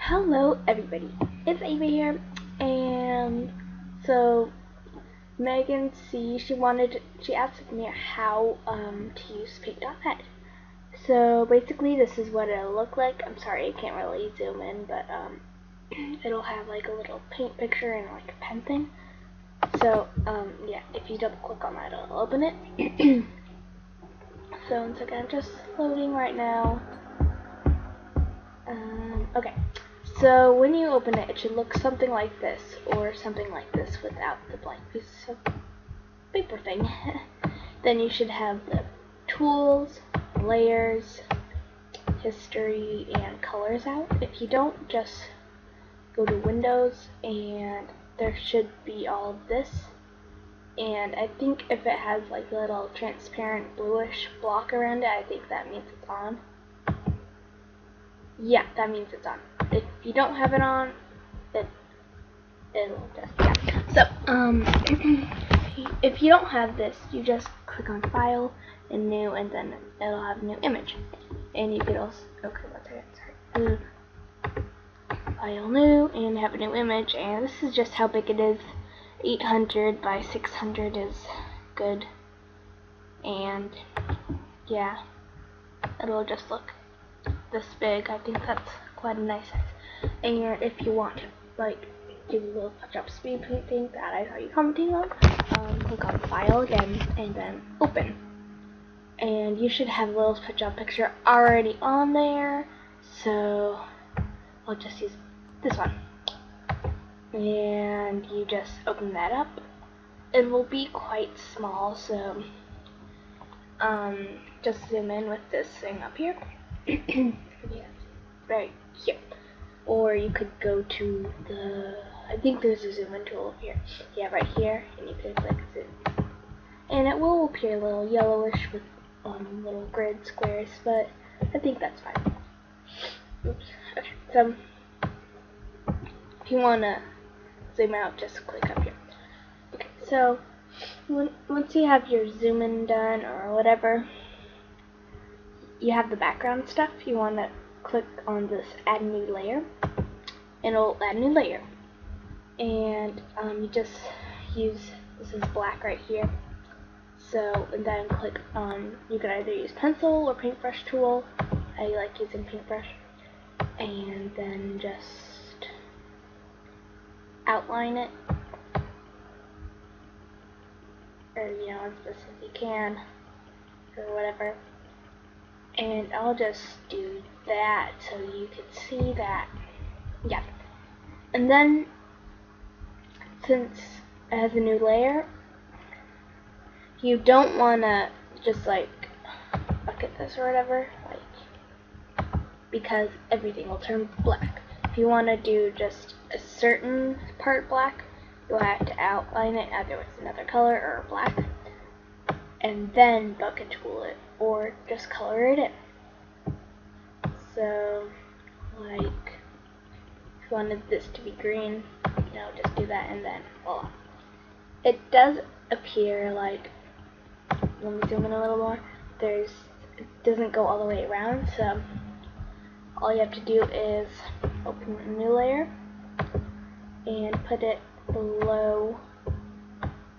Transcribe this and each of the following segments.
Hello everybody, it's Ava here, and so Megan she asked me how to use paint.net. So basically this is what it'll look like. I'm sorry I can't really zoom in, but it'll have like a little paint picture and like a pen thing. So yeah, if you double click on that it'll open it. So once again, just loading right now. Okay. So when you open it, it should look something like this, or something like this without the blank piece of paper thing. Then you should have the tools, layers, history, and colors out. If you don't, just go to Windows, and there should be all of this. And I think if it has like a little transparent bluish block around it, I think that means it's on. Yeah, that means it's on. If you don't have it on, it'll just, yeah. So, if you don't have this, you just click on File and New, and then it'll have a new image. And you could also, okay, one second, sorry. File New, and have a new image, and this is just how big it is. 800 by 600 is good. And, yeah, it'll just look this big. I think that's quite a nice size. And if you want to like do a little touch up speed painting that I saw you commenting on, click on File again and then Open. And you should have a little touch up picture already on there, so I'll just use this one. And you just open that up. It will be quite small, so just zoom in with this thing up here. Yeah, right here. Or you could go to the, I think there's a zoom in tool up here. Yeah, right here, and you can click zoom. And it will appear a little yellowish with little grid squares, but I think that's fine. Oops. Okay, so if you want to zoom out, just click up here. Okay, so once you have your zoom in done or whatever, you have the background stuff. You want to click on this add new layer, and it'll add a new layer. And you just use, this is black right here. So, and then click on, you can either use pencil or paintbrush tool. I like using paintbrush. And then just outline it, or you know, as best as you can, or whatever. And I'll just do that so you can see that. Yeah. And then, since it has a new layer, you don't want to just like bucket this or whatever, like, because everything will turn black. If you want to do just a certain part black, you'll have to outline it either with another color or black, and then bucket tool it, or just color it in. So, like, if you wanted this to be green, you know, just do that, and then voila. It does appear like, let me zoom in a little more, it doesn't go all the way around, so all you have to do is open a new layer and put it below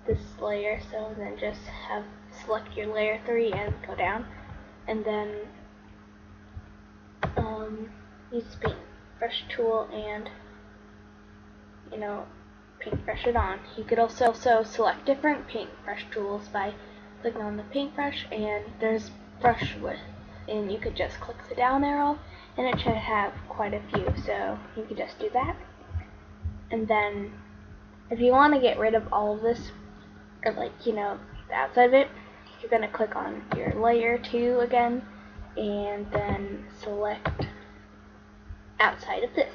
this layer, so then just select your layer 3 and go down, and then use the paintbrush tool and, you know, paintbrush it on. You could also select different paintbrush tools by clicking on the paintbrush, and there's brush width, and you could just click the down arrow and it should have quite a few, so you could just do that. And then if you want to get rid of all of this, or like, you know, the outside of it, you're going to click on your layer 2 again, and then select outside of this,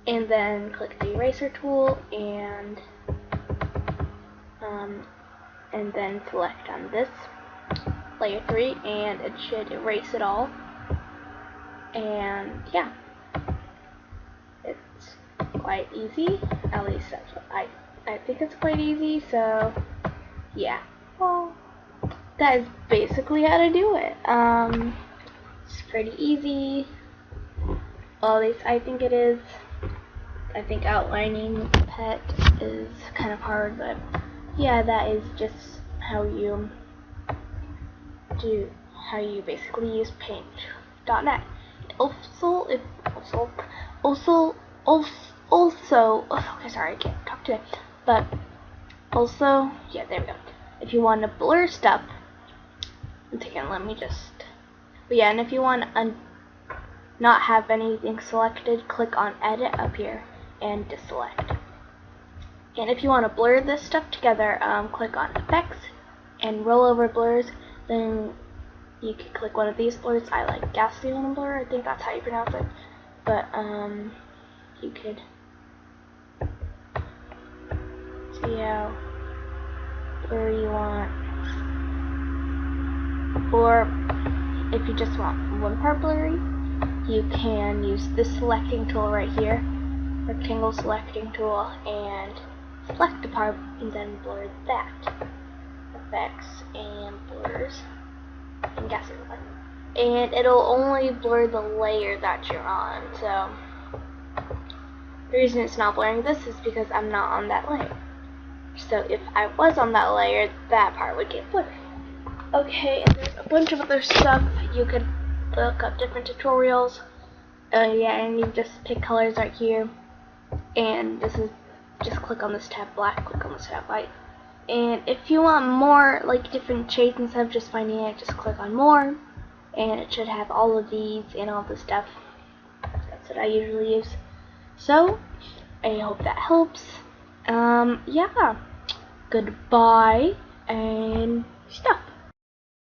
and then click the eraser tool, and then select on this layer 3, and it should erase it all. And yeah, it's quite easy, at least that's what I think it's quite easy. So yeah, well, that is basically how to do it. It's pretty easy. Well, at least I think it is. I think outlining pet is kind of hard, but yeah, that is just how you basically use paint.net. Okay, sorry, I can't talk today. But also, yeah, there we go. If you want to blur stuff, let me just. But yeah, and if you want to not have anything selected, click on Edit up here and deselect. And if you want to blur this stuff together, click on Effects and Roll Over Blurs. Then you can click one of these blurs. I like Gaussian blur. I think that's how you pronounce it. But you could see how blur you want. Or if you just want one part blurry, you can use this selecting tool right here, rectangle selecting tool, and select a part and then blur that. Effects and blurs and Gaussian blur. And it'll only blur the layer that you're on. So the reason it's not blurring this is because I'm not on that layer. So if I was on that layer, that part would get blurred. Okay, and there's a bunch of other stuff. You could look up different tutorials. Yeah, and you just pick colors right here. And this is just click on this tab black, click on this tab white. And if you want more, like different shades instead of just finding it, just click on more. And it should have all of these and all the stuff. That's what I usually use. So, I hope that helps. Yeah. Goodbye and stuff.